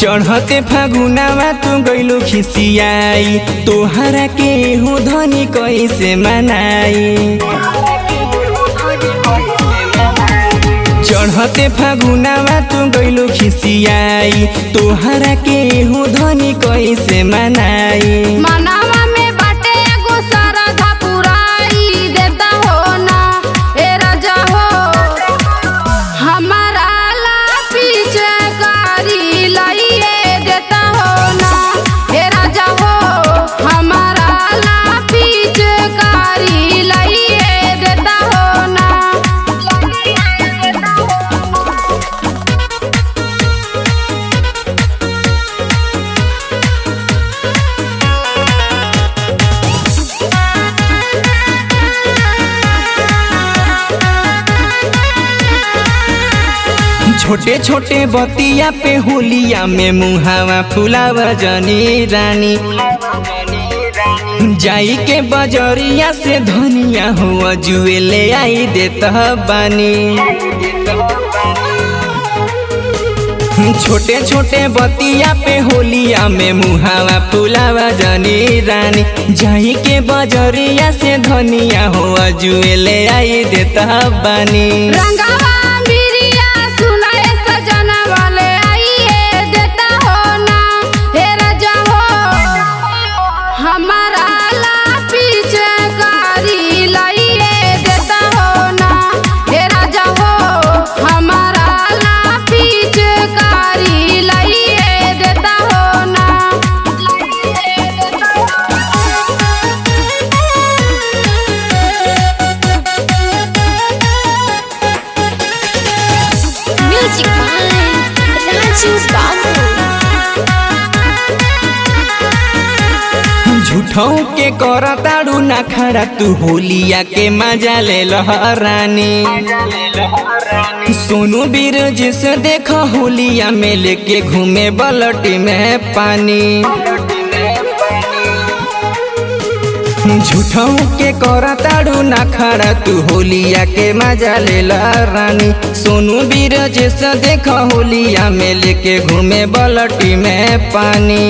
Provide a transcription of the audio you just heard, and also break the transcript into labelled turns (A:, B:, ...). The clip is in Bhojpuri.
A: चढ़ते फागुनावा तू गइलू खिसियाई, तोहरा के हो धनी कैसे मनाई। चढ़ते फागुनावा तू गइलू खिसियाई, तोहरा के हो धनी कैसे मनाई।
B: मनावा में बाटे एगो सरधा पुराई देता हो ना ए राजा हो, हमारा ला पीछे कारी लाइए देता हो ना ए राजा हो, हमारा ला पीछे कारी लाइए देता हो ना।
A: छोटे छोटे बतिया पे होलिया में मुहावा फुलावा जनी रानी, जाई के बजरिया से धनिया हुआ जुए ले आई देता बानी। छोटे छोटे बतिया पे होलिया में मुहावा फुलावा जनी रानी, जाई के बजरिया से धनिया हुआ जुए ले आई देता बानी।
B: रंगावा बिरिया सुनाए सजना वाले आइए देता हो ना हे राजा हो, हमारा ला पीछे कारी लाइए देता हो ना हे राजा हो, हमारा ला पीछे कारी लाइए देता हो ना।
C: Music by Raju Babu।
A: झूठों के करताड़ू ना खड़ा तू होलिया के मजा ले लहरानी। सोनू बीर जिसे देखा होलिया में लेके घूमे बलटी में पानी। झूठों के करताड़ू ना खड़ा तू होलिया के मजा ले लहरानी। सोनू बीर जिसे देखा होलिया में लेके घूमे बलटी में पानी।